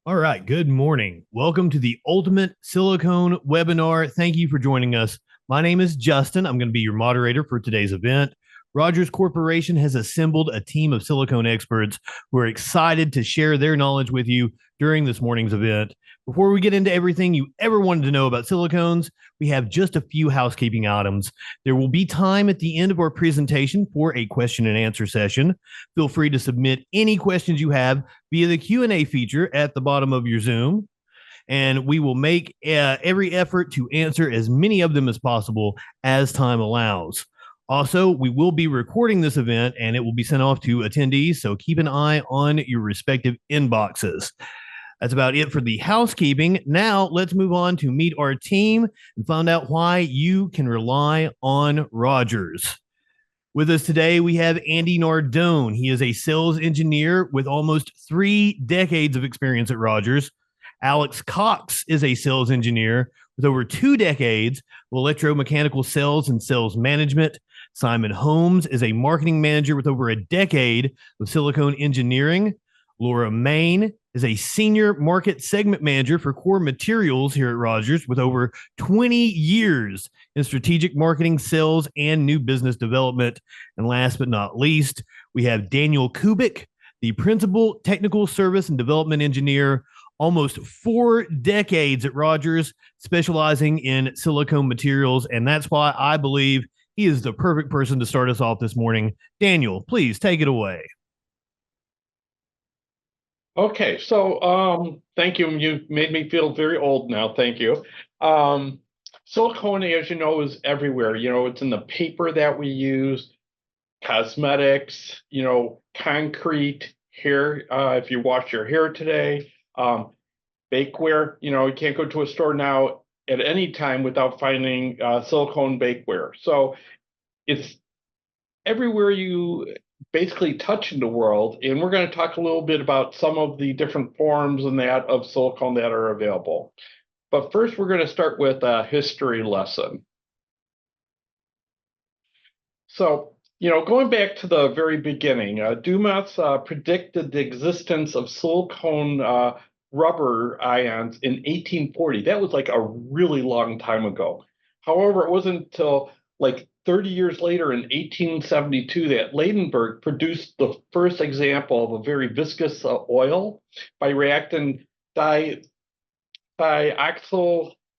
All right, good morning. Welcome to the Ultimate Silicone webinar. Thank you for joining us. My name is Justin. I'm going to be your moderator for today's event. Rogers Corporation has assembled a team of silicone experts who are excited to share their knowledge with you during this morning's event. Before we get into everything you ever wanted to know about silicones, we have just a few housekeeping items. There will be time at the end of our presentation for a question and answer session. Feel free to submit any questions you have via the Q&A feature at the bottom of your Zoom, and we will make every effort to answer as many of them as possible as time allows. Also, we will be recording this event and it will be sent off to attendees, so keep an eye on your respective inboxes. That's about it for the housekeeping. Now, let's move on to meet our team and find out why you can rely on Rogers. With us today, we have Andy Nardone. He is a sales engineer with almost 3 decades of experience at Rogers. Alex Cox is a sales engineer with over 2 decades of electromechanical sales and sales management. Simon Holmes is a marketing manager with over a decade of silicone engineering. Laura Main is a senior market segment manager for core materials here at Rogers with over 20 years in strategic marketing, sales, and new business development. And last but not least, we have Daniel Kubik, the principal technical service and development engineer, almost 4 decades at Rogers, specializing in silicone materials. And that's why I believe he is the perfect person to start us off this morning. Daniel, please take it away. Okay, so thank you. You made me feel very old now. Thank you. Silicone, as you know, is everywhere. You know, it's in the paper that we use, cosmetics, concrete, hair. If you wash your hair today, bakeware. You can't go to a store now at any time without finding silicone bakeware. So it's everywhere you basically touch in the world, and we're going to talk a little bit about some of the different forms and that of silicone that are available. But first, we're going to start with a history lesson. So, going back to the very beginning, Dumas predicted the existence of silicone rubber ions in 1840. That was like a really long time ago. However, it wasn't until like 30 years later in 1872 that Ladenburg produced the first example of a very viscous oil by reacting dioxyl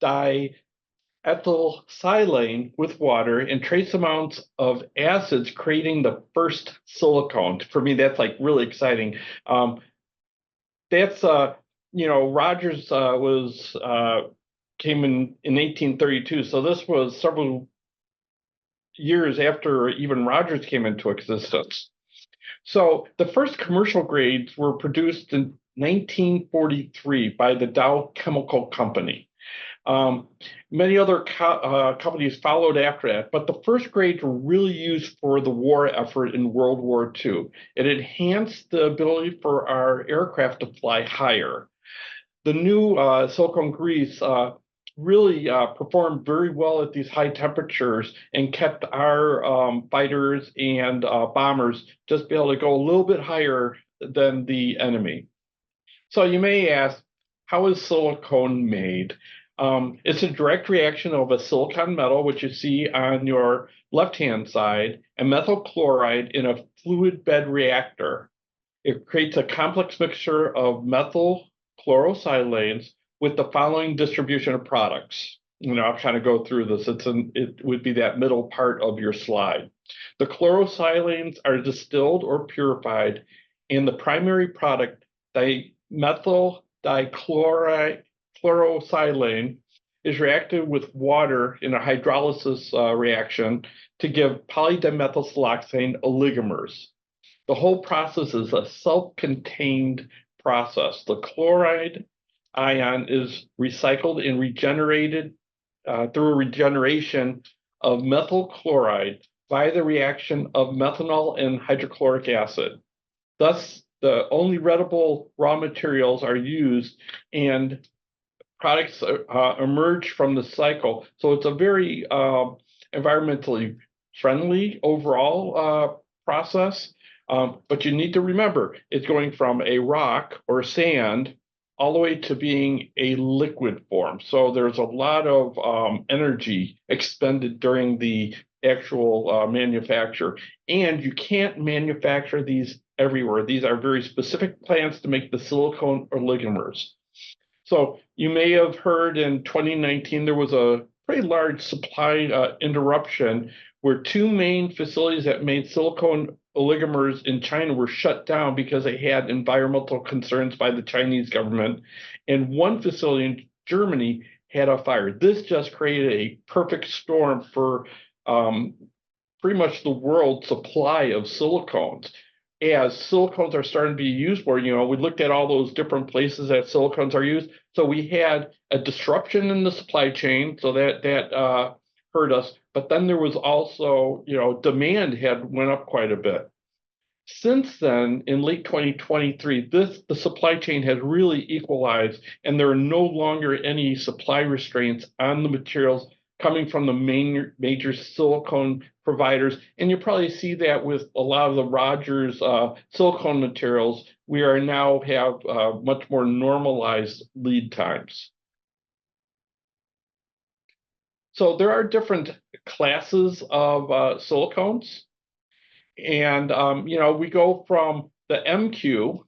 diethylsilane with water and trace amounts of acids, creating the first silicone. For me, that's like really exciting. That's Rogers came in 1832, so this was several years after even Rogers came into existence. So the first commercial grades were produced in 1943 by the Dow Chemical Company. Many other companies followed after that, but the first grades were really used for the war effort in World War II. It enhanced the ability for our aircraft to fly higher. The new silicone grease really performed very well at these high temperatures and kept our fighters and bombers just be able to go a little bit higher than the enemy. So you may ask, how is silicone made? It's a direct reaction of a silicon metal, which you see on your left-hand side, and methyl chloride in a fluid bed reactor. It creates a complex mixture of methyl chlorosilanes with the following distribution of products. I'll kind of go through this. It would be that middle part of your slide. The chlorosilanes are distilled or purified, and the primary product, methyl dichlorosilane, is reacted with water in a hydrolysis reaction to give polydimethylsiloxane oligomers. The whole process is a self-contained process. The chloride ion is recycled and regenerated through regeneration of methyl chloride by the reaction of methanol and hydrochloric acid. Thus, the only readable raw materials are used and products emerge from the cycle. So it's a very environmentally friendly overall process. But you need to remember, it's going from a rock or sand all the way to being a liquid form. So there's a lot of energy expended during the actual manufacture. And you can't manufacture these everywhere. These are very specific plants to make the silicone oligomers. So you may have heard in 2019, there was a pretty large supply interruption where two main facilities that made silicone oligomers in China were shut down because they had environmental concerns by the Chinese government. And one facility in Germany had a fire. This just created a perfect storm for pretty much the world supply of silicones. As silicones are starting to be used more, we looked at all those different places that silicones are used. So we had a disruption in the supply chain, so that hurt us. But then there was also, demand had went up quite a bit. Since then, in late 2023, the supply chain has really equalized, and there are no longer any supply restraints on the materials coming from the major silicone providers. And you probably see that with a lot of the Rogers silicone materials. We are now have much more normalized lead times. So there are different classes of silicones. And, we go from the MQ,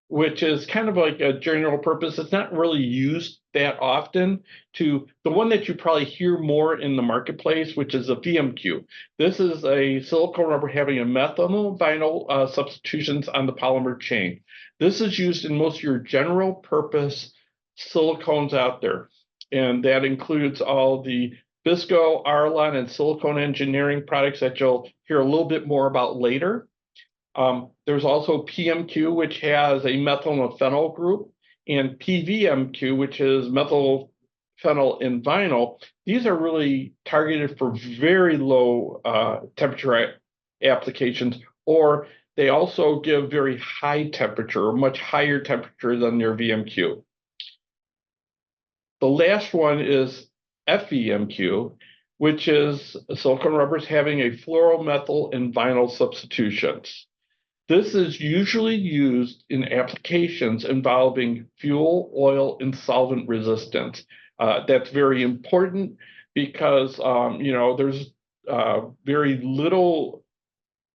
which is kind of like a general purpose. It's not really used that often, to the one that you probably hear more in the marketplace, which is a VMQ. This is a silicone rubber having a methyl vinyl substitutions on the polymer chain. This is used in most of your general purpose silicones out there. And that includes all the Bisco, Arlon, and silicone engineering products that you'll hear a little bit more about later. There's also PMQ, which has a methyl and phenyl group, and PVMQ, which is methyl phenyl in vinyl. These are really targeted for very low temperature applications, or they also give very high temperature, or much higher temperature than your VMQ. The last one is FEMQ, which is silicone rubbers having a fluoromethyl and vinyl substitutions. This is usually used in applications involving fuel, oil, and solvent resistance. That's very important because, there's very little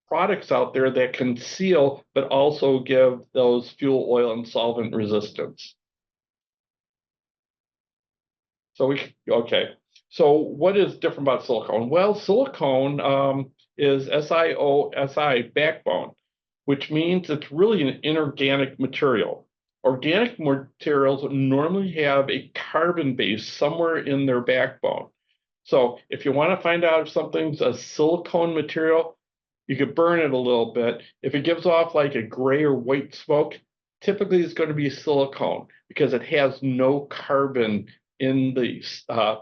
products out there that can seal, but also give those fuel, oil, and solvent resistance. Okay. So what is different about silicone? Well, silicone is SiO(Si) backbone, which means it's really an inorganic material. Organic materials normally have a carbon base somewhere in their backbone. So if you want to find out if something's a silicone material, you could burn it a little bit. If it gives off like a gray or white smoke, typically it's going to be silicone because it has no carbon in the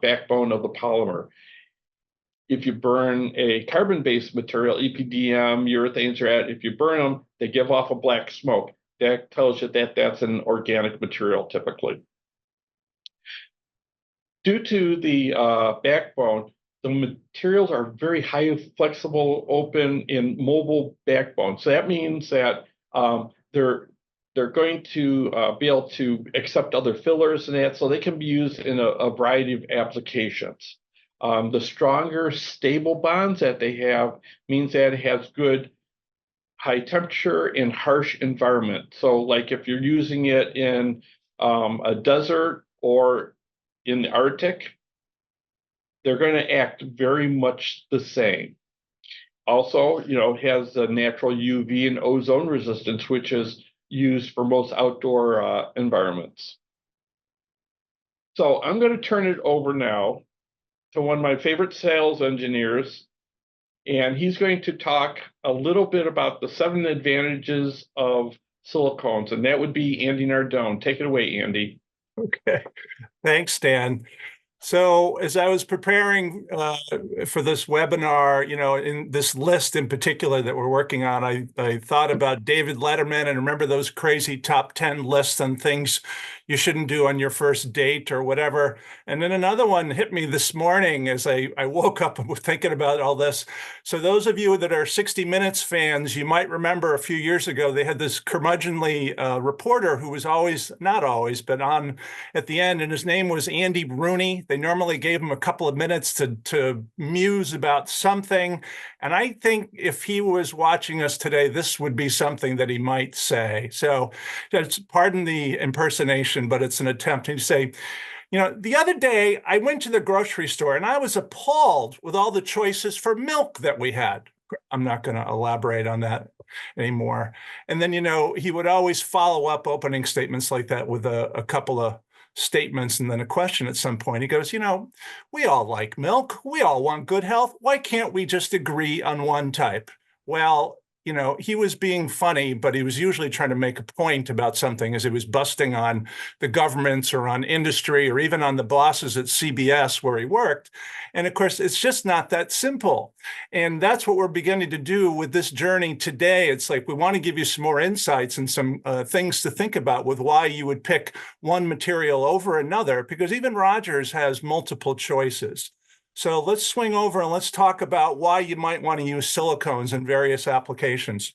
backbone of the polymer. If you burn a carbon-based material, EPDM, urethanes, if you burn them, they give off a black smoke. That tells you that that's an organic material typically. Due to the backbone, the materials are very highly flexible, open, and mobile backbone. So that means that they're going to be able to accept other fillers and that, so they can be used in a variety of applications. The stronger, stable bonds that they have means that it has good high temperature and harsh environment. So like if you're using it in a desert or in the Arctic, they're going to act very much the same. Also, has a natural UV and ozone resistance, which is used for most outdoor environments. So I'm going to turn it over now to one of my favorite sales engineers, and he's going to talk a little bit about the 7 advantages of silicones, and that would be Andy Nardone. Take it away, Andy. Okay, thanks, Dan. So as I was preparing for this webinar, in this list in particular that we're working on, I thought about David Letterman and remember those crazy top 10 lists on things you shouldn't do on your first date or whatever. And then another one hit me this morning as I woke up and was thinking about all this. So those of you that are 60 Minutes fans, you might remember a few years ago, they had this curmudgeonly reporter who was always, not always, but on at the end, and his name was Andy Rooney. They normally gave him a couple of minutes to muse about something. And I think if he was watching us today, this would be something that he might say. So pardon the impersonation, but it's an attempt. He'd say, the other day I went to the grocery store and I was appalled with all the choices for milk that we had. I'm not going to elaborate on that anymore. And then, he would always follow up opening statements like that with a couple of statements and then a question at some point. He goes, we all like milk. We all want good health. Why can't we just agree on one type? Well, he was being funny, but he was usually trying to make a point about something as he was busting on the governments or on industry or even on the bosses at CBS where he worked. And of course, it's just not that simple. And that's what we're beginning to do with this journey today. It's like we want to give you some more insights and some things to think about with why you would pick one material over another, because even Rogers has multiple choices. So let's swing over and let's talk about why you might want to use silicones in various applications.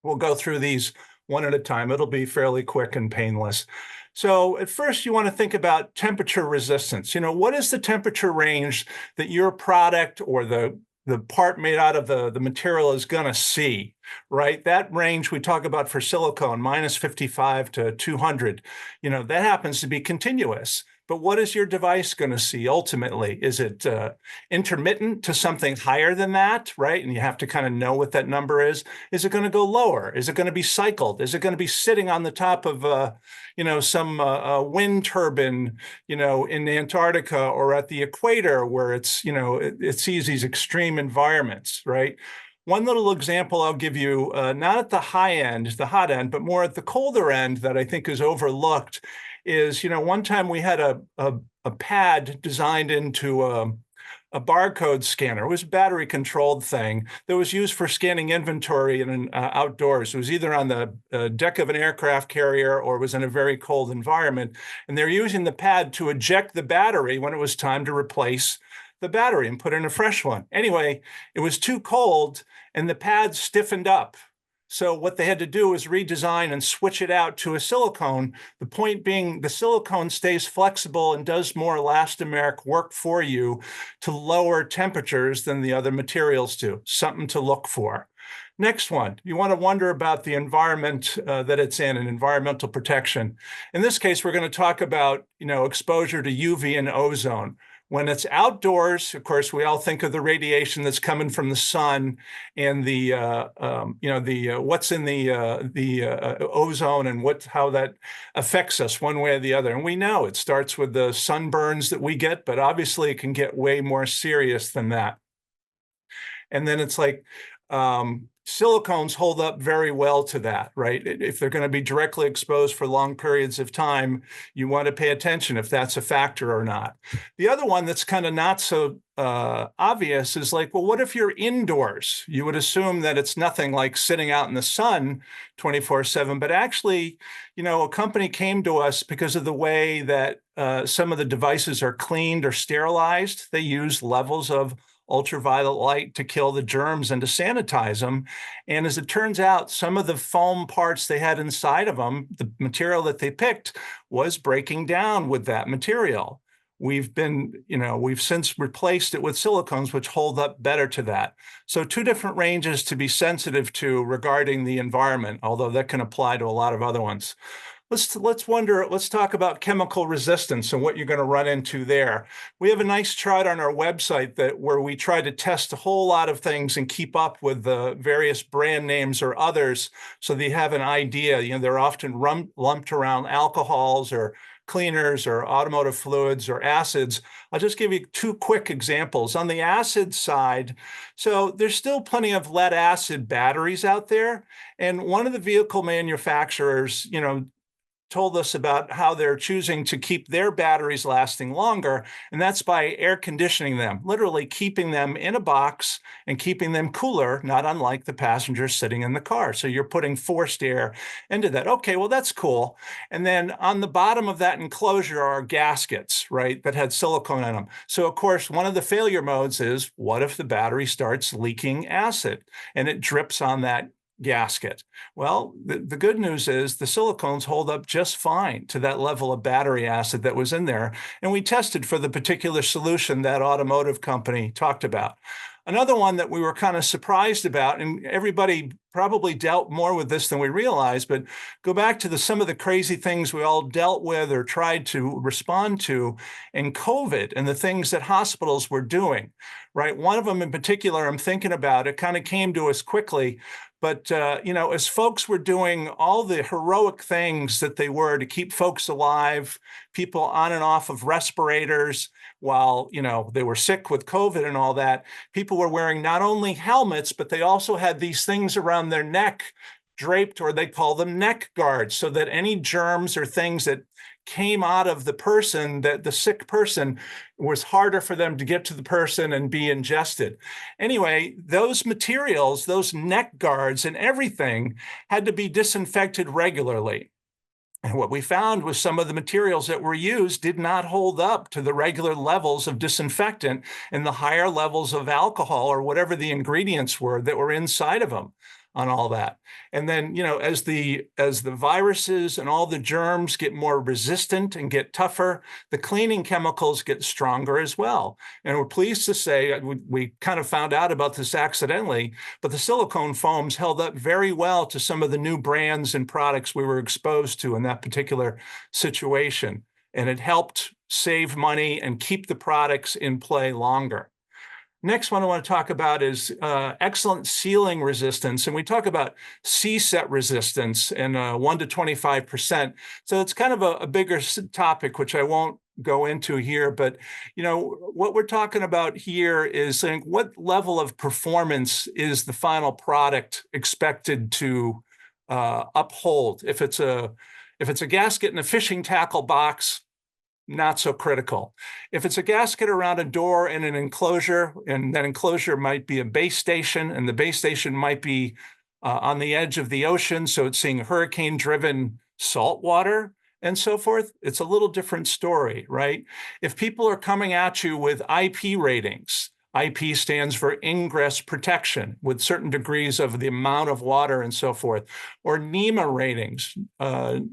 We'll go through these one at a time. It'll be fairly quick and painless. So at first, you want to think about temperature resistance. What is the temperature range that your product or the part made out of the material is going to see, right? That range we talk about for silicone, minus 55 to 200, that happens to be continuous. But what is your device going to see ultimately? Is it intermittent to something higher than that, right? And you have to kind of know what that number is. Is it going to go lower? Is it going to be cycled? Is it going to be sitting on the top of, some wind turbine, in Antarctica or at the equator where it's, it sees these extreme environments, right? One little example I'll give you, not at the high end, the hot end, but more at the colder end that I think is overlooked is, one time we had a pad designed into a barcode scanner. It was a battery controlled thing that was used for scanning inventory in outdoors. It was either on the deck of an aircraft carrier or it was in a very cold environment. And they're using the pad to eject the battery when it was time to replace the battery and put in a fresh one. Anyway, it was too cold and the pad stiffened up. So what they had to do was redesign and switch it out to a silicone. The point being the silicone stays flexible and does more elastomeric work for you to lower temperatures than the other materials do. Something to look for. Next one, you want to wonder about the environment that it's in and environmental protection. In this case, we're going to talk about, exposure to UV and ozone. When it's outdoors, of course, we all think of the radiation that's coming from the sun and the what's in the ozone and how that affects us one way or the other. And we know it starts with the sunburns that we get, but obviously it can get way more serious than that. And then it's like silicones hold up very well to that, right? If they're going to be directly exposed for long periods of time, you want to pay attention if that's a factor or not. The other one that's kind of not so obvious is like, well, what if you're indoors? You would assume that it's nothing like sitting out in the sun 24/7, but actually, a company came to us because of the way that some of the devices are cleaned or sterilized. They use levels of ultraviolet light to kill the germs and to sanitize them. And as it turns out, some of the foam parts they had inside of them, the material that they picked was breaking down with that material. We've since replaced it with silicones, which hold up better to that. So two different ranges to be sensitive to regarding the environment, although that can apply to a lot of other ones. Let's talk about chemical resistance and what you're going to run into there. We have a nice chart on our website where we try to test a whole lot of things and keep up with the various brand names or others so that you have an idea. They're often lumped around alcohols or cleaners or automotive fluids or acids. I'll just give you two quick examples. On the acid side, so there's still plenty of lead acid batteries out there. And one of the vehicle manufacturers, told us about how they're choosing to keep their batteries lasting longer, and that's by air conditioning them, literally keeping them in a box and keeping them cooler, not unlike the passengers sitting in the car. So you're putting forced air into that. Okay, well, that's cool. And then on the bottom of that enclosure are gaskets, right, that had silicone in them. So, of course, one of the failure modes is, what if the battery starts leaking acid and it drips on that gasket? Well, the good news is the silicones hold up just fine to that level of battery acid that was in there. And we tested for the particular solution that automotive company talked about. Another one that we were kind of surprised about, and everybody probably dealt more with this than we realized, but go back to some of the crazy things we all dealt with or tried to respond to in COVID and the things that hospitals were doing, right? One of them in particular, I'm thinking about, it kind of came to us quickly. But, as folks were doing all the heroic things that they were to keep folks alive, people on and off of respirators while, they were sick with COVID and all that, people were wearing not only helmets, but they also had these things around their neck draped, or they call them neck guards, so that any germs or things that came out of the person, that the sick person, was harder for them to get to the person and be ingested. Anyway, those materials, those neck guards and everything had to be disinfected regularly. And what we found was some of the materials that were used did not hold up to the regular levels of disinfectant and the higher levels of alcohol or whatever the ingredients were that were inside of them on all that. And then, as the viruses and all the germs get more resistant and get tougher, the cleaning chemicals get stronger as well. And we're pleased to say we kind of found out about this accidentally, but the silicone foams held up very well to some of the new brands and products we were exposed to in that particular situation. And it helped save money and keep the products in play longer. Next one I want to talk about is excellent sealing resistance. And we talk about C-set resistance and 1 to 25%. So it's kind of a bigger topic, which I won't go into here. But, what we're talking about here is saying what level of performance is the final product expected to uphold? If it's a gasket in a fishing tackle box, not so critical. If it's a gasket around a door in an enclosure, and that enclosure might be a base station, and the base station might be on the edge of the ocean, so it's seeing hurricane-driven salt water and so forth, it's a little different story, right? If people are coming at you with IP ratings, IP stands for ingress protection with certain degrees of the amount of water and so forth, or NEMA ratings,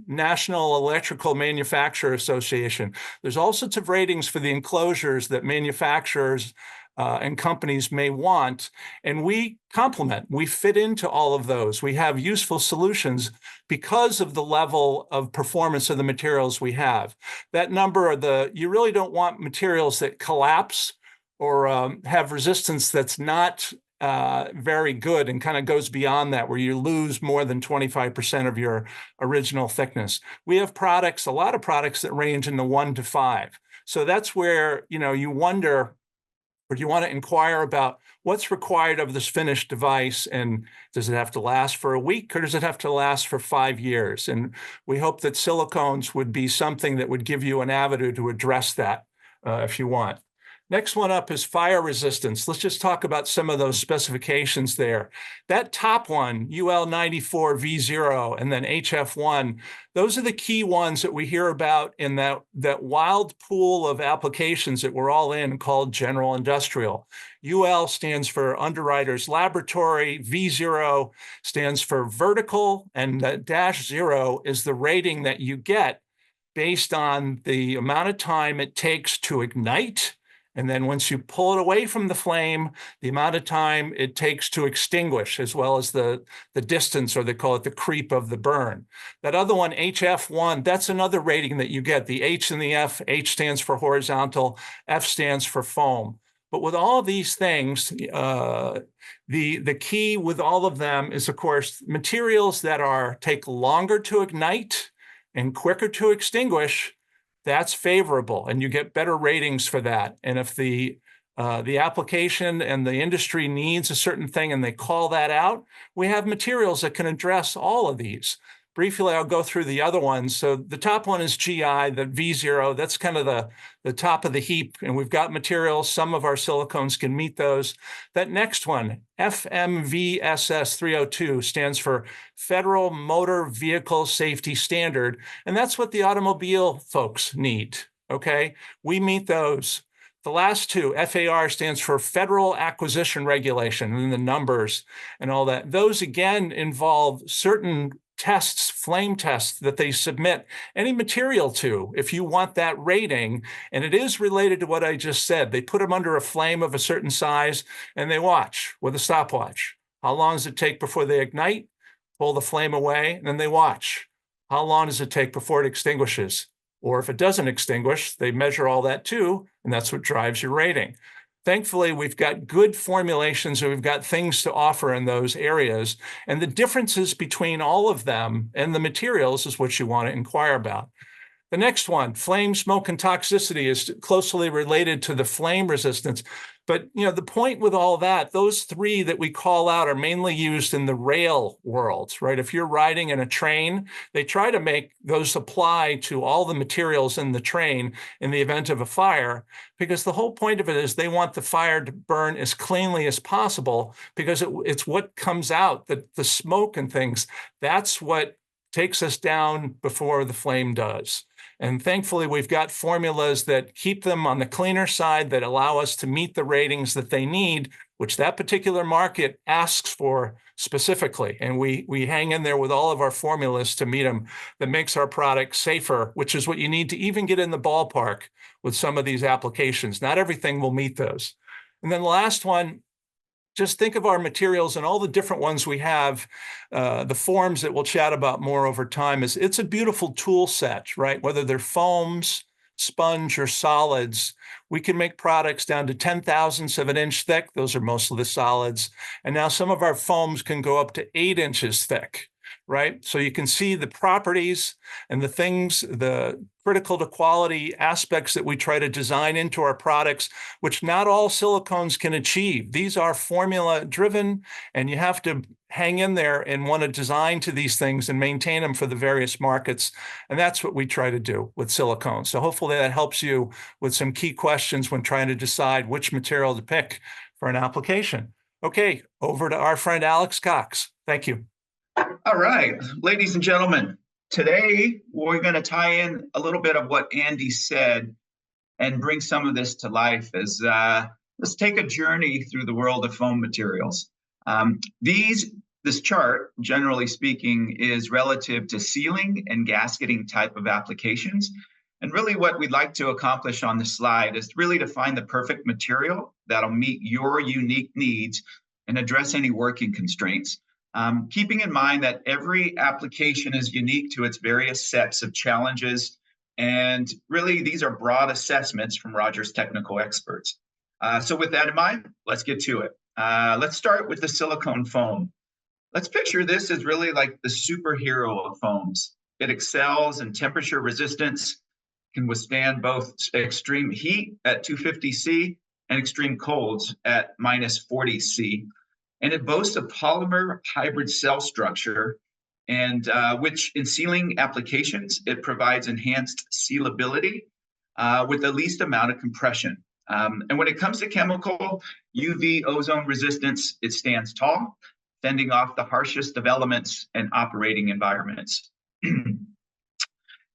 National Electrical Manufacturer Association. There's all sorts of ratings for the enclosures that manufacturers and companies may want, and we complement, we fit into all of those. We have useful solutions because of the level of performance of the materials we have. That number, you really don't want materials that collapse or have resistance that's not very good and kind of goes beyond that, where you lose more than 25% of your original thickness. We have products, a lot of products that range in the 1 to 5. So that's where, you wonder, or you want to inquire about what's required of this finished device, and does it have to last for a week, or does it have to last for 5 years? And we hope that silicones would be something that would give you an avenue to address that if you want. Next one up is fire resistance. Let's just talk about some of those specifications there. That top one, UL94 V0 and then HF1, those are the key ones that we hear about in that wild pool of applications that we're all in called general industrial. UL stands for Underwriters Laboratory, V0 stands for vertical, and that -0 is the rating that you get based on the amount of time it takes to ignite. And then once you pull it away from the flame, the amount of time it takes to extinguish, as well as the distance, or they call it the creep of the burn. That other one, HF1, that's another rating that you get, the H and the F. H stands for horizontal, F stands for foam. But with all of these things, the key with all of them is, of course, materials that take longer to ignite and quicker to extinguish. That's favorable, and you get better ratings for that. And if the application and the industry needs a certain thing and they call that out, we have materials that can address all of these. briefly, I'll go through the other ones. So the top one is GI, the V0. That's kind of the top of the heap. And we've got materials. Some of our silicones can meet those. That next one, FMVSS 302, stands for Federal Motor Vehicle Safety Standard. And that's what the automobile folks need. Okay, we meet those. The last two, FAR, stands for Federal Acquisition Regulation, and the numbers and all that. Those, again, involve certain tests, flame tests, that they submit any material to if you want that rating. And it is related to what I just said. They put them under a flame of a certain size, and they watch with a stopwatch. How long does it take before they ignite? Pull the flame away, and then they watch. How long does it take before it extinguishes? Or if it doesn't extinguish, they measure all that too, and that's what drives your rating. Thankfully, we've got good formulations and we've got things to offer in those areas. And the differences between all of them and the materials is what you want to inquire about. The next one, flame, smoke, and toxicity, is closely related to the flame resistance. But the point with all that, those three that we call out are mainly used in the rail world, right? If you're riding in a train, they try to make those apply to all the materials in the train in the event of a fire, because the whole point of it is they want the fire to burn as cleanly as possible, because it's what comes out, the smoke and things, that's what takes us down before the flame does. And thankfully, we've got formulas that keep them on the cleaner side, that allow us to meet the ratings that they need, which that particular market asks for specifically. And we hang in there with all of our formulas to meet them, that makes our product safer, which is what you need to even get in the ballpark with some of these applications. Not everything will meet those. And then the last one, just think of our materials and all the different ones we have, the forms that we'll chat about more over time. It's a beautiful tool set, right? Whether they're foams, sponge, or solids, we can make products down to 10,000ths of an inch thick. Those are mostly the solids. And now some of our foams can go up to 8 inches thick, right? So you can see the properties and the things, the critical to quality aspects that we try to design into our products, which not all silicones can achieve. These are formula driven, and you have to hang in there and want to design to these things and maintain them for the various markets. And that's what we try to do with silicone. So hopefully that helps you with some key questions when trying to decide which material to pick for an application. Okay, over to our friend Alex Cox. Thank you. All right, ladies and gentlemen, today we're going to tie in a little bit of what Andy said and bring some of this to life as let's take a journey through the world of foam materials. This chart, generally speaking, is relative to sealing and gasketing type of applications. And really what we'd like to accomplish on the slide is really to find the perfect material that'll meet your unique needs and address any working constraints. Keeping in mind that every application is unique to its various sets of challenges. And really, these are broad assessments from Rogers technical experts. So with that in mind, let's get to it. Let's start with the silicone foam. Let's picture this as really like the superhero of foams. It excels in temperature resistance, can withstand both extreme heat at 250 C and extreme colds at -40 C. And it boasts a polymer hybrid cell structure, and which in sealing applications, it provides enhanced sealability with the least amount of compression. And when it comes to chemical UV ozone resistance, it stands tall, fending off the harshest of elements and operating environments.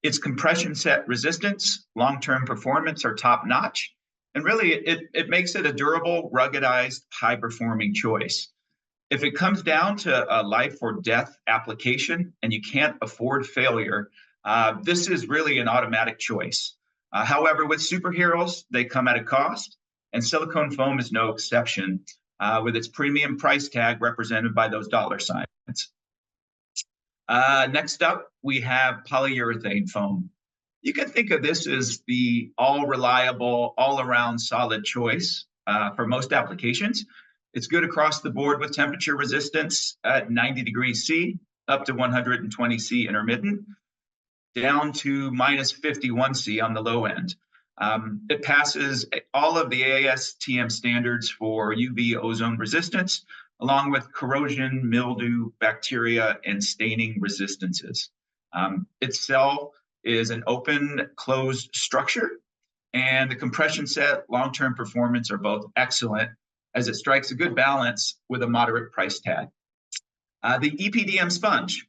Its compression set resistance, long-term performance are top-notch, and really it makes it a durable, ruggedized, high-performing choice. If it comes down to a life or death application and you can't afford failure, this is really an automatic choice. However, with superheroes, they come at a cost, and silicone foam is no exception, with its premium price tag represented by those dollar signs. Next up, we have polyurethane foam. You can think of this as the all-reliable, all-around solid choice for most applications. It's good across the board with temperature resistance at 90 degrees C, up to 120 C intermittent, down to -51 C on the low end. It passes all of the ASTM standards for UV ozone resistance, along with corrosion, mildew, bacteria, and staining resistances. Its cell is an open, closed structure, and the compression set, long-term performance are both excellent, as it strikes a good balance with a moderate price tag. The EPDM sponge,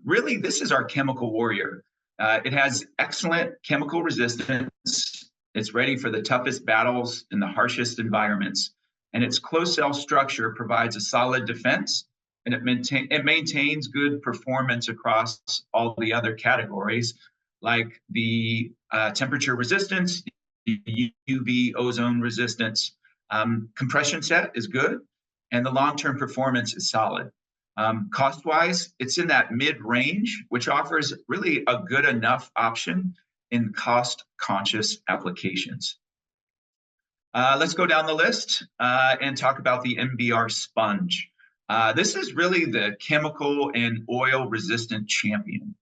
really, this is our chemical warrior. It has excellent chemical resistance. It's ready for the toughest battles in the harshest environments. And its closed cell structure provides a solid defense, and it maintains good performance across all the other categories, like the temperature resistance, the UV ozone resistance. Compression set is good, and the long-term performance is solid. Cost-wise, it's in that mid-range, which offers really a good enough option in cost-conscious applications. Let's go down the list and talk about the MBR sponge. This is really the chemical and oil-resistant champion.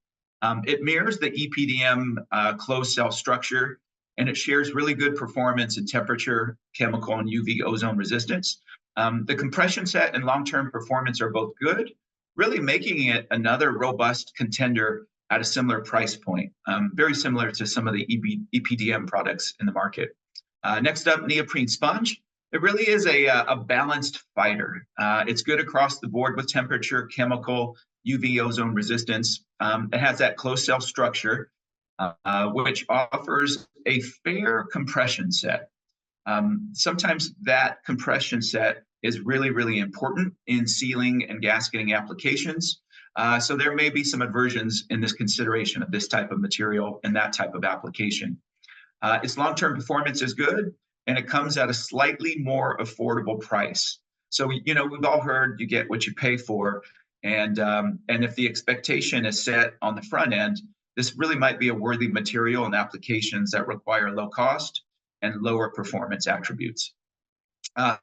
It mirrors the EPDM closed cell structure, and it shares really good performance in temperature, chemical, and UV ozone resistance. The compression set and long-term performance are both good, really making it another robust contender at a similar price point, very similar to some of the EPDM products in the market. Next up, neoprene sponge. It really is a balanced fighter. It's good across the board with temperature, chemical, UV ozone resistance. It has that closed cell structure, which offers a fair compression set. Sometimes that compression set is really, really important in sealing and gasketing applications. So there may be some aversions in this consideration of this type of material and that type of application. Its long-term performance is good, and it comes at a slightly more affordable price. So, we've all heard you get what you pay for. And if the expectation is set on the front end, this really might be a worthy material in applications that require low cost and lower performance attributes.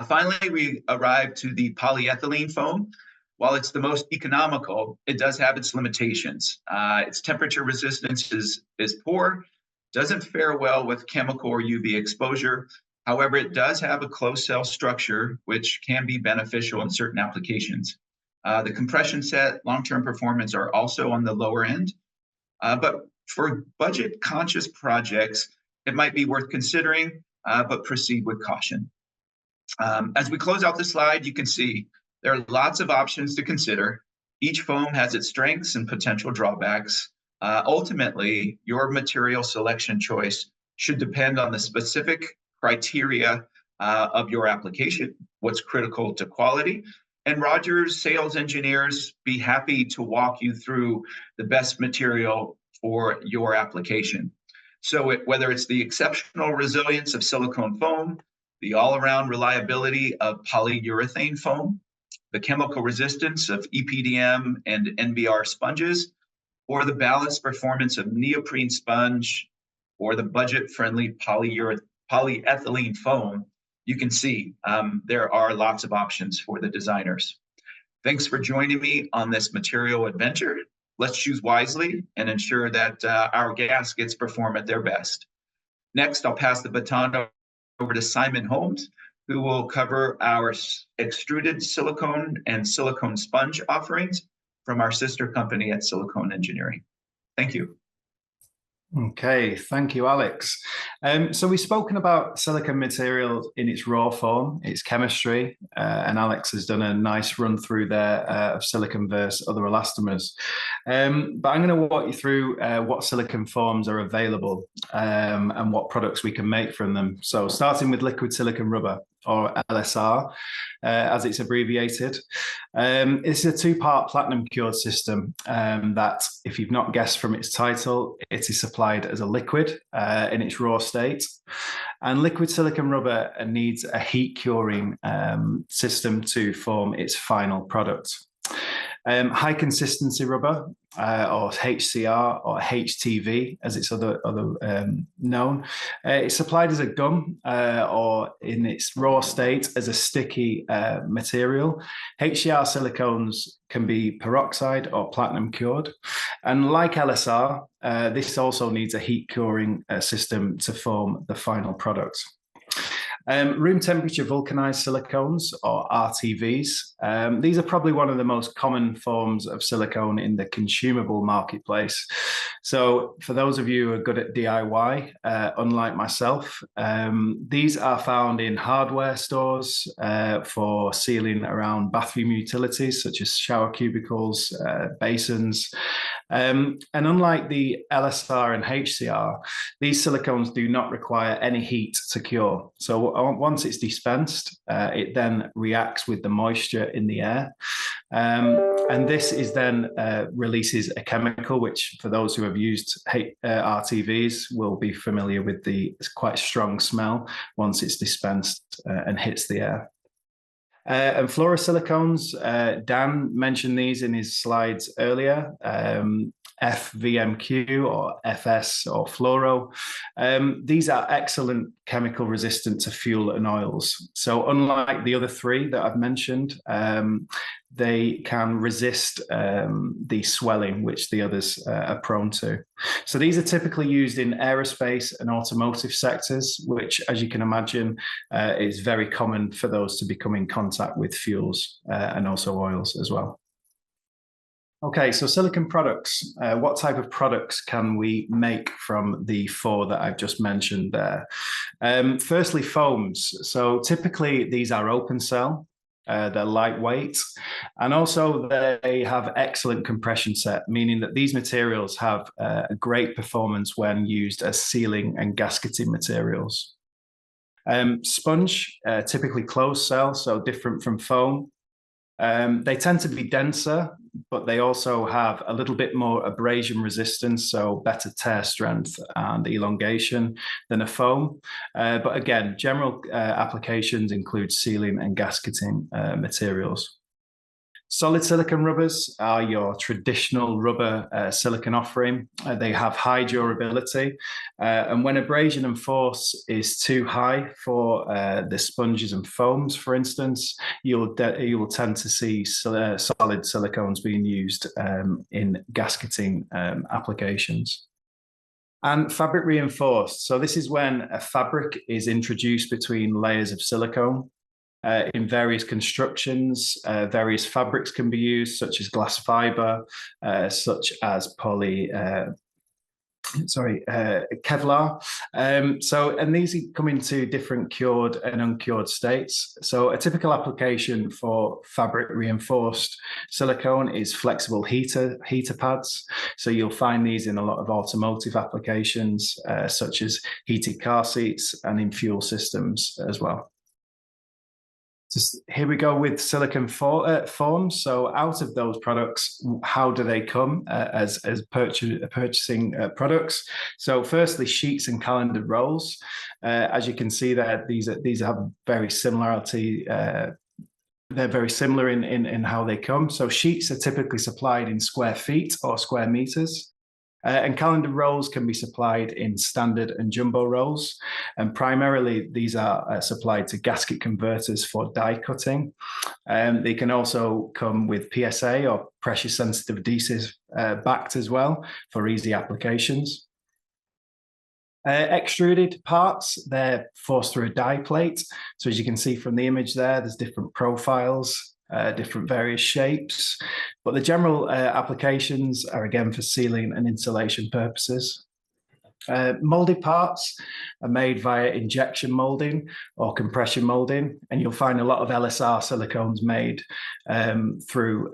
Finally, we arrive to the polyethylene foam. While it's the most economical, it does have its limitations. Its temperature resistance is poor, doesn't fare well with chemical or UV exposure. However, it does have a closed cell structure, which can be beneficial in certain applications. The compression set, long-term performance are also on the lower end. But for budget-conscious projects, it might be worth considering, but proceed with caution. As we close out the slide, you can see there are lots of options to consider. Each foam has its strengths and potential drawbacks. Ultimately, your material selection choice should depend on the specific criteria of your application, what's critical to quality. And Rogers sales engineers be happy to walk you through the best material for your application. So whether it's the exceptional resilience of silicone foam, the all-around reliability of polyurethane foam, the chemical resistance of EPDM and NBR sponges, or the balanced performance of neoprene sponge, or the budget-friendly polyethylene foam, you can see there are lots of options for the designers. Thanks for joining me on this material adventure. Let's choose wisely and ensure that our gaskets perform at their best. Next, I'll pass the baton over to Simon Holmes, who will cover our extruded silicone and silicone sponge offerings from our sister company at Silicone Engineering. Thank you. Okay, thank you, Alex. So we've spoken about silicone materials in its raw form, its chemistry, and Alex has done a nice run through there of silicone versus other elastomers. But I'm going to walk you through what silicone forms are available and what products we can make from them. So starting with liquid silicone rubber, or LSR, as it's abbreviated. It's a two-part platinum cured system that, if you've not guessed from its title, it is supplied as a liquid in its raw state. And liquid silicone rubber needs a heat curing system to form its final product. High consistency rubber, or HCR, or HTV, as it's other known. It's supplied as a gum, or in its raw state as a sticky material. HCR silicones can be peroxide or platinum cured. And like LSR, this also needs a heat curing system to form the final product. Room temperature vulcanized silicones, or RTVs. These are probably one of the most common forms of silicone in the consumable marketplace. So for those of you who are good at DIY, unlike myself, these are found in hardware stores for sealing around bathroom utilities, such as shower cubicles, basins. And unlike the LSR and HCR, these silicones do not require any heat to cure. So once it's dispensed, it then reacts with the moisture in the air. And this is then releases a chemical, which for those who have used RTVs will be familiar with the quite strong smell once it's dispensed and hits the air. And fluorosilicones, Dan mentioned these in his slides earlier, FVMQ or FS or fluoro. These are excellent chemical resistant to fuel and oils. So unlike the other three that I've mentioned, they can resist the swelling which the others are prone to. So these are typically used in aerospace and automotive sectors, which, as you can imagine, is very common for those to become in contact with fuels and also oils as well. Okay, so silicon products. What type of products can we make from the four that I've just mentioned there? Firstly, foams. So typically these are open cell. They're lightweight, and also they have excellent compression set, meaning that these materials have a great performance when used as sealing and gasketing materials. Sponge, typically closed cell, so different from foam. They tend to be denser, but they also have a little bit more abrasion resistance, so better tear strength and elongation than a foam. But again, general applications include sealing and gasketing materials. Solid silicon rubbers are your traditional rubber silicon offering. They have high durability, and when abrasion and force is too high for the sponges and foams, for instance, you will tend to see solid silicones being used in gasketing applications. And fabric reinforced. So this is when a fabric is introduced between layers of silicone. In various constructions, various fabrics can be used, such as glass fiber, such as Kevlar. And these come into different cured and uncured states. So a typical application for fabric reinforced silicone is flexible heater pads. So you'll find these in a lot of automotive applications, such as heated car seats and in fuel systems as well. Here we go with silicon forms. So out of those products, how do they come as purchasing products? So firstly, sheets and calendared rolls. As you can see there, these have very similarity. They're very similar in how they come. So sheets are typically supplied in square feet or square meters. And calendar rolls can be supplied in standard and jumbo rolls. And primarily, these are supplied to gasket converters for die cutting. They can also come with PSA or pressure sensitive adhesive backed as well for easy applications. Extruded parts, they're forced through a die plate. So as you can see from the image there, there's different profiles. Different various shapes, but the general applications are again for sealing and insulation purposes. Molded parts are made via injection molding or compression molding, and you'll find a lot of LSR silicones made through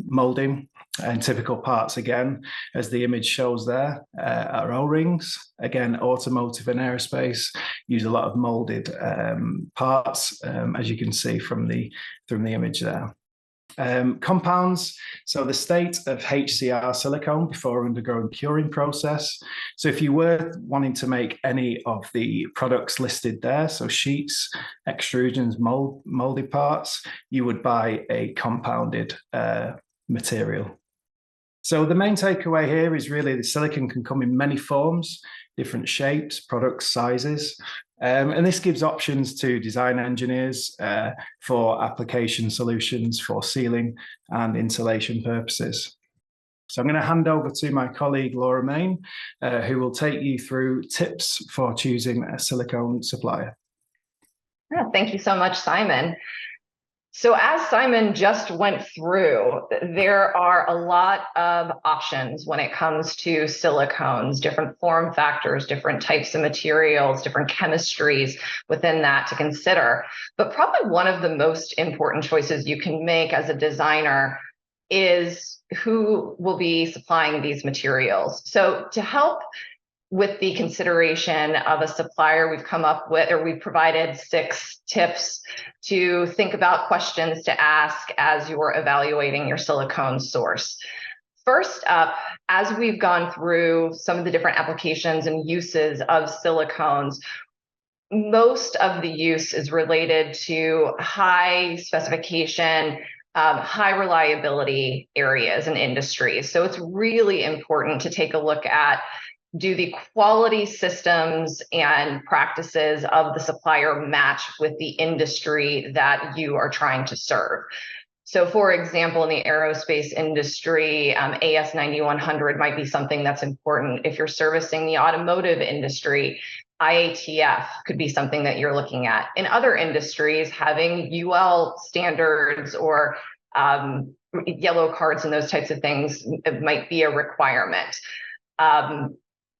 molding. And typical parts, again, as the image shows there, are O-rings. Again, automotive and aerospace use a lot of molded parts, as you can see from the image there. Compounds, so the state of HCR silicone before undergoing curing process. So if you were wanting to make any of the products listed there, so sheets, extrusions, molded parts, you would buy a compounded material. So the main takeaway here is really the silicon can come in many forms, different shapes, products, sizes. And this gives options to design engineers for application solutions for sealing and insulation purposes. So I'm going to hand over to my colleague, Laura Main, who will take you through tips for choosing a silicone supplier. Yeah, thank you so much, Simon. So as Simon just went through, there are a lot of options when it comes to silicones, different form factors, different types of materials, different chemistries within that to consider. But probably one of the most important choices you can make as a designer is who will be supplying these materials. So to help with the consideration of a supplier, we've come up with, or we've provided 6 tips to think about questions to ask as you're evaluating your silicone source. First up, as we've gone through some of the different applications and uses of silicones, most of the use is related to high specification, high reliability areas and industries. So it's really important to take a look at, do the quality systems and practices of the supplier match with the industry that you are trying to serve? So for example, in the aerospace industry, AS 9100 might be something that's important. If you're servicing the automotive industry, IATF could be something that you're looking at. In other industries, having UL standards or yellow cards and those types of things might be a requirement.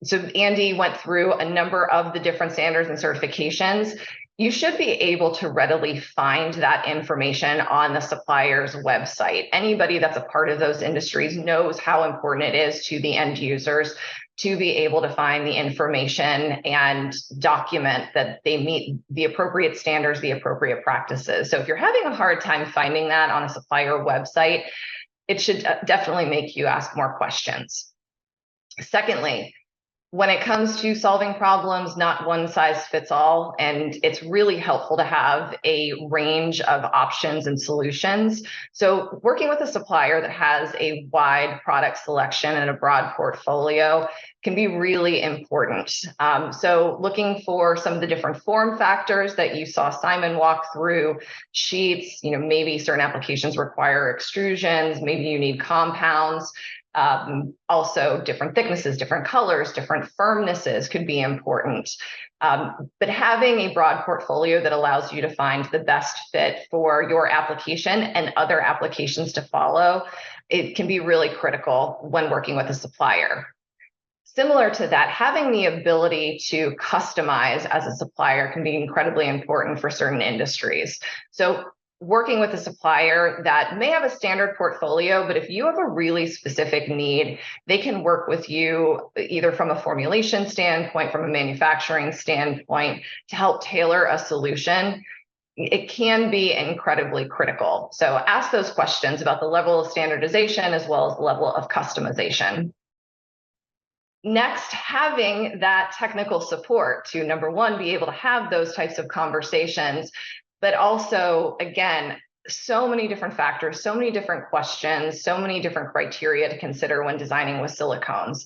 So Andy went through a number of the different standards and certifications. You should be able to readily find that information on the supplier's website. Anybody that's a part of those industries knows how important it is to the end users to be able to find the information and document that they meet the appropriate standards, the appropriate practices. So if you're having a hard time finding that on a supplier website, it should definitely make you ask more questions. Secondly, when it comes to solving problems, not one size fits all, and it's really helpful to have a range of options and solutions. So working with a supplier that has a wide product selection and a broad portfolio can be really important. So looking for some of the different form factors that you saw Simon walk through, sheets, maybe certain applications require extrusions, maybe you need compounds. Also different thicknesses, different colors, different firmnesses could be important. But having a broad portfolio that allows you to find the best fit for your application and other applications to follow, it can be really critical when working with a supplier. Similar to that, having the ability to customize as a supplier can be incredibly important for certain industries. So working with a supplier that may have a standard portfolio, but if you have a really specific need, they can work with you either from a formulation standpoint, from a manufacturing standpoint, to help tailor a solution. It can be incredibly critical. So ask those questions about the level of standardization as well as the level of customization. Next, having that technical support to, number one, be able to have those types of conversations, but also, again, so many different factors, so many different questions, so many different criteria to consider when designing with silicones.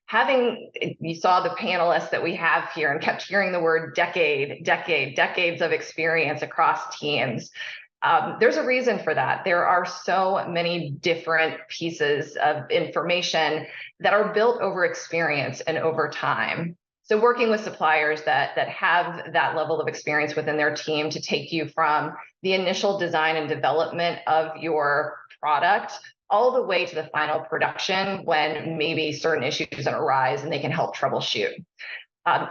You saw the panelists that we have here and kept hearing the word decades of experience across teams. There's a reason for that. There are so many different pieces of information that are built over experience and over time. So working with suppliers that have that level of experience within their team to take you from the initial design and development of your product all the way to the final production when maybe certain issues arise and they can help troubleshoot.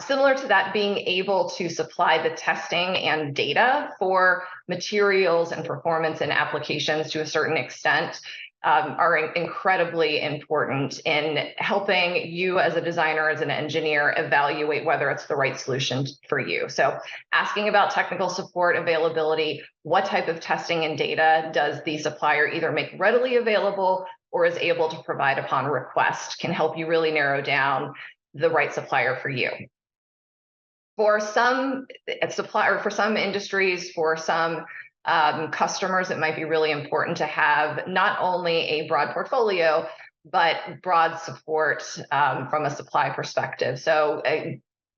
Similar to that, being able to supply the testing and data for materials and performance and applications to a certain extent are incredibly important in helping you as a designer, as an engineer, evaluate whether it's the right solution for you. So asking about technical support availability, what type of testing and data does the supplier either make readily available or is able to provide upon request, can help you really narrow down the right supplier for you. For some industries, for some customers, it might be really important to have not only a broad portfolio, but broad support from a supply perspective. So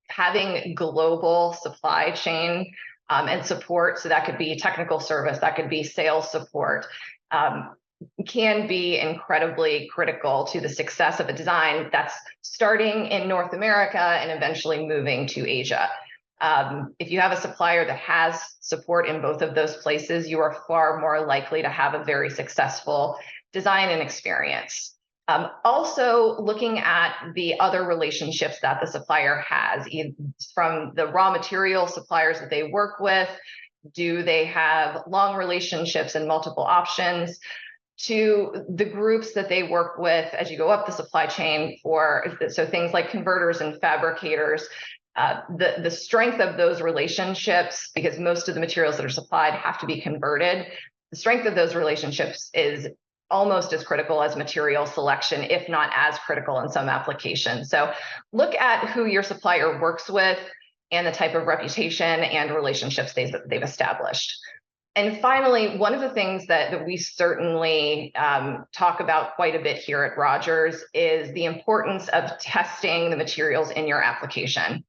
having global supply chain and support, so that could be technical service, that could be sales support, can be incredibly critical to the success of a design that's starting in North America and eventually moving to Asia. If you have a supplier that has support in both of those places, you are far more likely to have a very successful design and experience. Also, looking at the other relationships that the supplier has, from the raw material suppliers that they work with, do they have long relationships and multiple options, to the groups that they work with as you go up the supply chain so things like converters and fabricators. The strength of those relationships, because most of the materials that are supplied have to be converted, the strength of those relationships is almost as critical as material selection, if not as critical in some applications. So look at who your supplier works with and the type of reputation and relationships they've established. And finally, one of the things that we certainly talk about quite a bit here at Rogers is the importance of testing the materials in your application.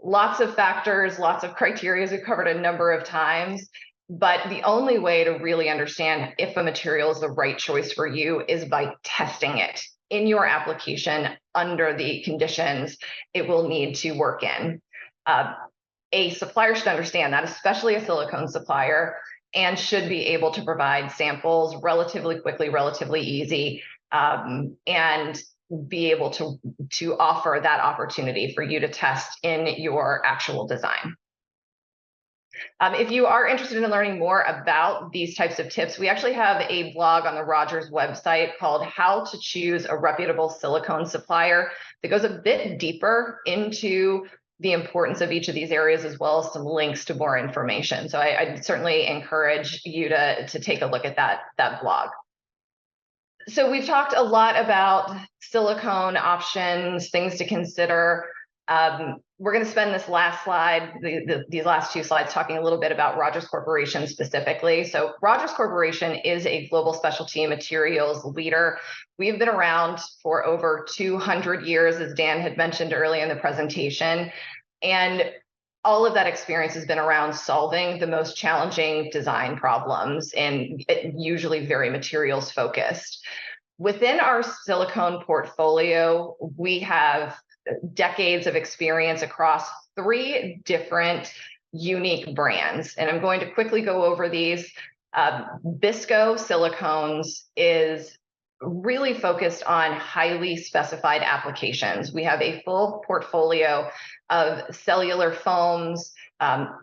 Lots of factors, lots of criteria we've covered a number of times, but the only way to really understand if a material is the right choice for you is by testing it in your application under the conditions it will need to work in. A supplier should understand that, especially a silicone supplier, and should be able to provide samples relatively quickly, relatively easy, and be able to offer that opportunity for you to test in your actual design. If you are interested in learning more about these types of tips, we actually have a blog on the Rogers website called How to Choose a Reputable Silicone Supplier that goes a bit deeper into the importance of each of these areas, as well as some links to more information. So I'd certainly encourage you to take a look at that blog. So we've talked a lot about silicone options, things to consider. We're going to spend this last slide, these last two slides, talking a little bit about Rogers Corporation specifically. So Rogers Corporation is a global specialty materials leader. We've been around for over 200 years, as Dan had mentioned earlier in the presentation. And all of that experience has been around solving the most challenging design problems, and usually very materials focused. Within our silicone portfolio, we have decades of experience across 3 different unique brands. And I'm going to quickly go over these. Bisco Silicones is really focused on highly specified applications. We have a full portfolio of cellular foams,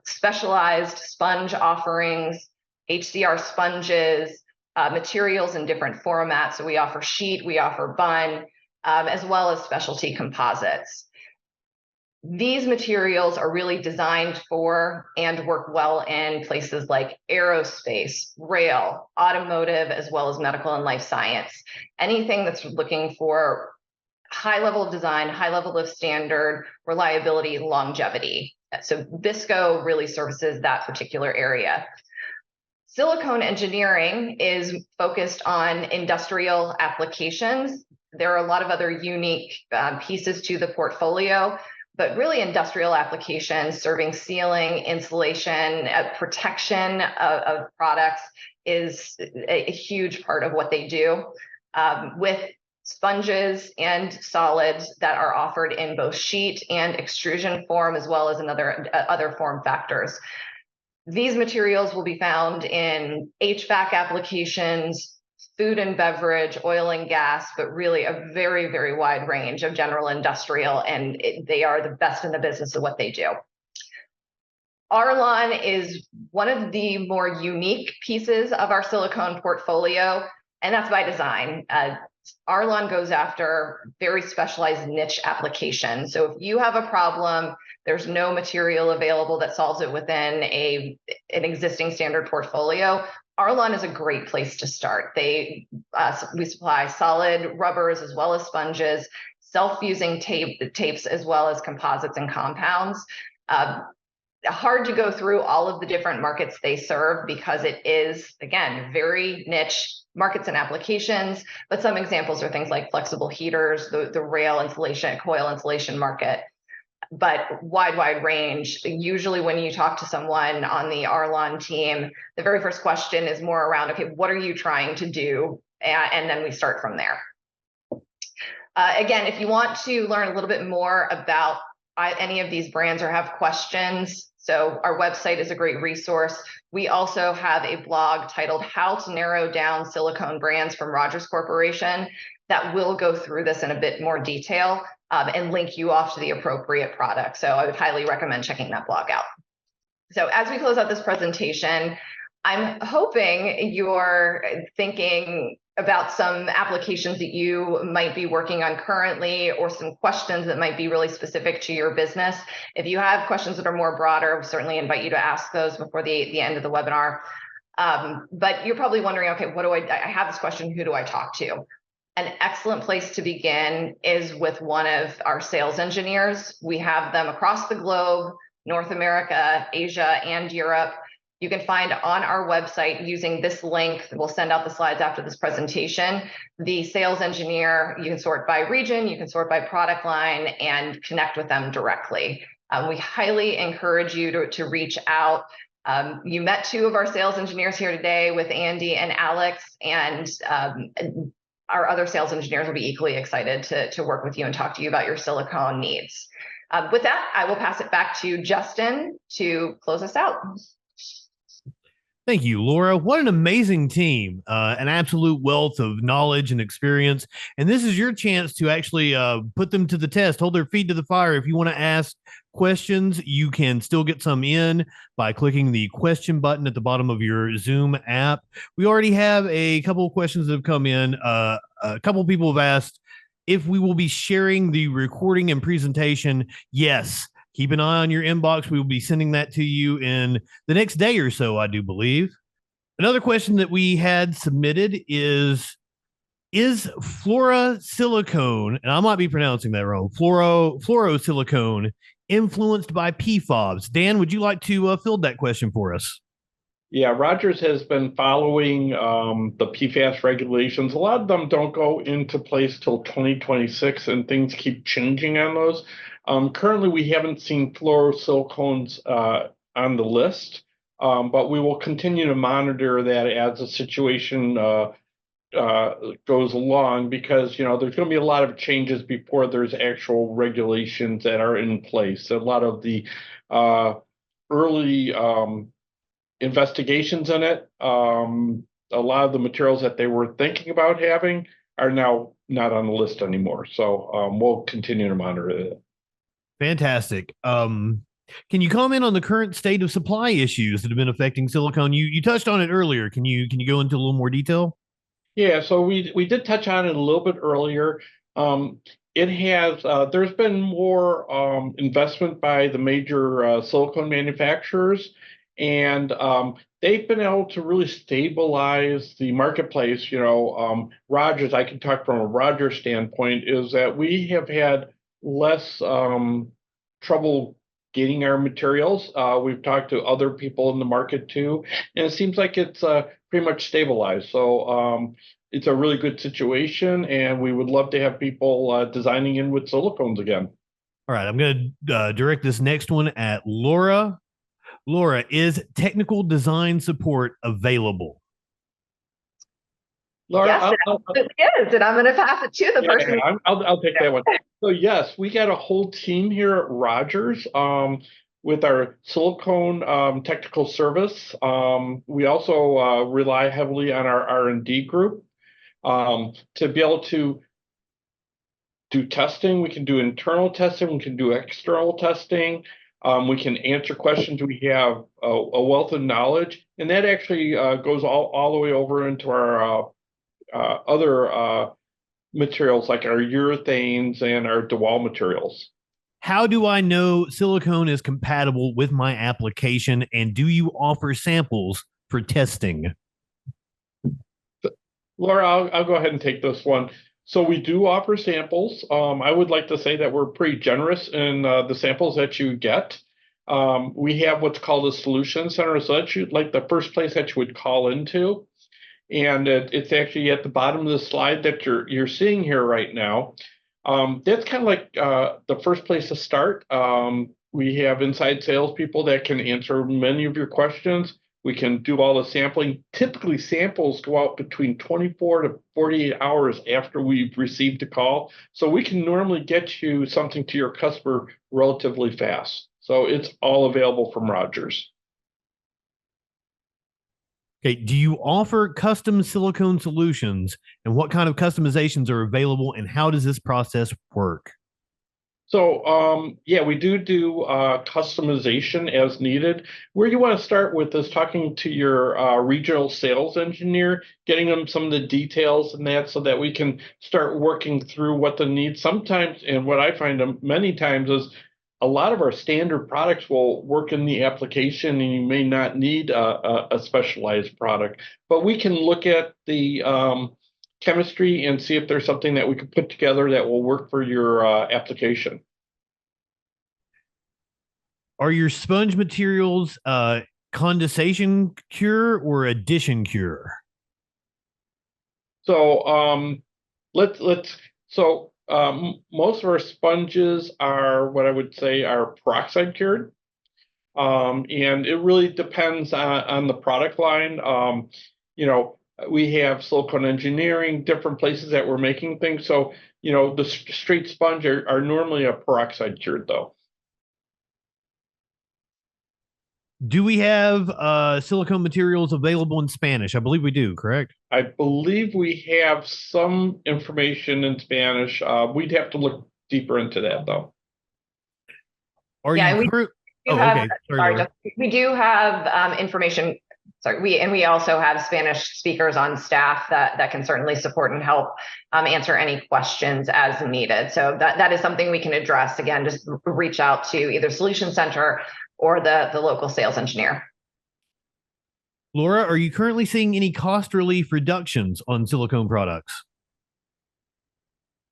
specialized sponge offerings, HCR sponges, materials in different formats. So we offer sheet, we offer bun, as well as specialty composites. These materials are really designed for and work well in places like aerospace, rail, automotive, as well as medical and life science. Anything that's looking for high level of design, high level of standard, reliability, longevity. So Bisco really services that particular area. Silicone engineering is focused on industrial applications. There are a lot of other unique pieces to the portfolio, but really industrial applications serving sealing, insulation, protection of products is a huge part of what they do, with sponges and solids that are offered in both sheet and extrusion form, as well as other form factors. These materials will be found in HVAC applications, food and beverage, oil and gas, but really a very, very wide range of general industrial, and they are the best in the business of what they do. Arlon is one of the more unique pieces of our silicone portfolio, and that's by design. Arlon goes after very specialized niche applications. So if you have a problem, there's no material available that solves it within an existing standard portfolio, Arlon is a great place to start. We supply solid rubbers as well as sponges, self-fusing tapes as well as composites and compounds. Hard to go through all of the different markets they serve because it is, again, very niche markets and applications, but some examples are things like flexible heaters, the rail insulation, coil insulation market, but wide range. Usually when you talk to someone on the Arlon team, the very first question is more around, okay, what are you trying to do? And then we start from there. Again, if you want to learn a little bit more about any of these brands or have questions, so our website is a great resource. We also have a blog titled How to Narrow Down Silicone Brands from Rogers Corporation that will go through this in a bit more detail and link you off to the appropriate product. So I would highly recommend checking that blog out. So as we close out this presentation, I'm hoping you're thinking about some applications that you might be working on currently, or some questions that might be really specific to your business. If you have questions that are more broader, we certainly invite you to ask those before the end of the webinar. But you're probably wondering, okay, what do I have this question, who do I talk to? An excellent place to begin is with one of our sales engineers. We have them across the globe, North America, Asia, and Europe. You can find on our website using this link, we'll send out the slides after this presentation, the sales engineer. You can sort by region, you can sort by product line, and connect with them directly. We highly encourage you to reach out. You met two of our sales engineers here today with Andy and Alex, and our other sales engineers will be equally excited to work with you and talk to you about your silicone needs. With that, I will pass it back to Justin to close us out. Thank you, Laura. What an amazing team, an absolute wealth of knowledge and experience. And this is your chance to actually put them to the test, hold their feet to the fire. If you want to ask questions, you can still get some in by clicking the question button at the bottom of your Zoom app. We already have a couple of questions that have come in. A couple of people have asked if we will be sharing the recording and presentation. Yes. Keep an eye on your inbox. We will be sending that to you in the next day or so, I do believe. Another question that we had submitted is fluorosilicone, and I might be pronouncing that wrong, fluorosilicone influenced by PFOBs? Dan, would you like to field that question for us? Yeah, Rogers has been following the PFAS regulations. A lot of them don't go into place till 2026, and things keep changing on those. Currently, we haven't seen fluorosilicones on the list, but we will continue to monitor that as the situation goes along, because there's going to be a lot of changes before there's actual regulations that are in place. A lot of the early investigations in it, a lot of the materials that they were thinking about having are now not on the list anymore. So we'll continue to monitor it. Fantastic. Can you comment on the current state of supply issues that have been affecting silicone? You touched on it earlier. Can you go into a little more detail? Yeah, so we did touch on it a little bit earlier. It has there's been more investment by the major silicone manufacturers, and they've been able to really stabilize the marketplace. Rogers, I can talk from a Rogers standpoint, is that we have had less trouble getting our materials. We've talked to other people in the market too, and it seems like it's pretty much stabilized. So it's a really good situation, and we would love to have people designing in with silicones again. All right, I'm going to direct this next one at Laura. Laura, is technical design support available? Laura, yes, it is, and I'm going to pass it to the person. I'll take that one. So yes, we got a whole team here at Rogers with our silicone technical service. We also rely heavily on our R&D group to be able to do testing. We can do internal testing. We can do external testing. We can answer questions. We have a wealth of knowledge, and that actually goes all the way over into our other materials like our urethanes and our DeWalt materials. How do I know silicone is compatible with my application, and do you offer samples for testing? Laura, I'll go ahead and take this one. So we do offer samples. I would like to say that we're pretty generous in the samples that you get. We have what's called a solution center, so that's like the first place that you would call into. And it's actually at the bottom of the slide that you're seeing here right now. That's kind of like the first place to start. We have inside salespeople that can answer many of your questions. We can do all the sampling. Typically, samples go out between 24 to 48 hours after we've received a call. So we can normally get you something to your customer relatively fast. So it's all available from Rogers. Okay. Do you offer custom silicone solutions, and what kind of customizations are available, and how does this process work? So, yeah, we do customization as needed. Where you want to start with is talking to your regional sales engineer, getting them some of the details and that so that we can start working through what the needs. Sometimes, and what I find many times is a lot of our standard products will work in the application and you may not need a specialized product. But we can look at the chemistry and see if there's something that we could put together that will work for your application. Are your sponge materials condensation cure or addition cure? So most of our sponges are what I would say are peroxide cured. And it really depends on the product line. We have Silicone Engineering, different places that we're making things. So, the straight sponge are normally a peroxide cured though. Do we have silicone materials available in Spanish? I believe we do, correct? I believe we have some information in Spanish. We'd have to look deeper into that though. We do have information. Sorry, we also have Spanish speakers on staff that can certainly support and help answer any questions as needed. So that is something we can address. Again, just reach out to either Solution Center or the local sales engineer. Laura, are you currently seeing any cost relief reductions on silicone products?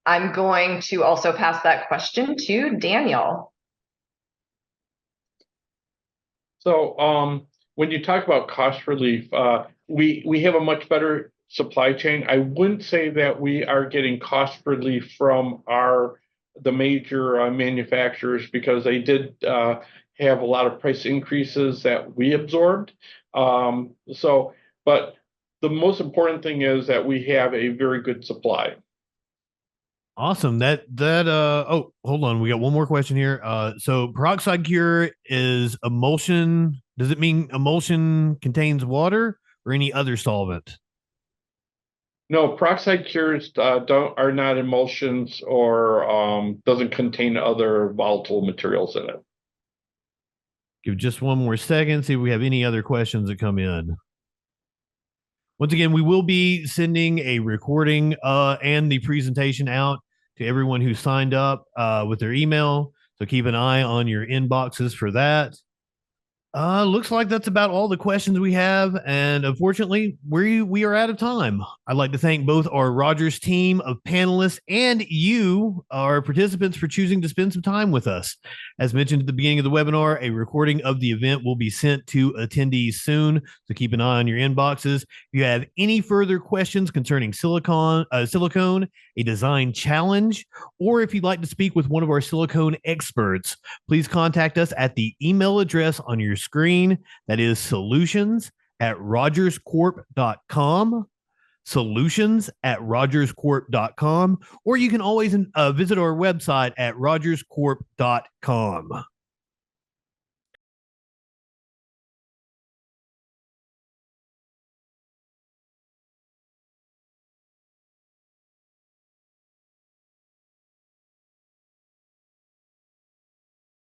I'm going to also pass that question to Daniel. So when you talk about cost relief, we have a much better supply chain. I wouldn't say that we are getting cost relief from the major manufacturers because they did have a lot of price increases that we absorbed. But the most important thing is that we have a very good supply. Awesome. Oh, hold on. We got one more question here. So peroxide cure is emulsion. Does it mean emulsion contains water or any other solvent? No, peroxide cures are not emulsions or doesn't contain other volatile materials in it. Give just one more second, see if we have any other questions that come in. Once again, we will be sending a recording and the presentation out to everyone who signed up with their email. So keep an eye on your inboxes for that. Looks like that's about all the questions we have. And unfortunately, we are out of time. I'd like to thank both our Rogers team of panelists and you, our participants, for choosing to spend some time with us. As mentioned at the beginning of the webinar, a recording of the event will be sent to attendees soon. So keep an eye on your inboxes. If you have any further questions concerning silicone, a design challenge, or if you'd like to speak with one of our silicone experts, please contact us at the email address on your screen. That is solutions@rogerscorp.com. solutions@rogerscorp.com, or you can always visit our website at rogerscorp.com.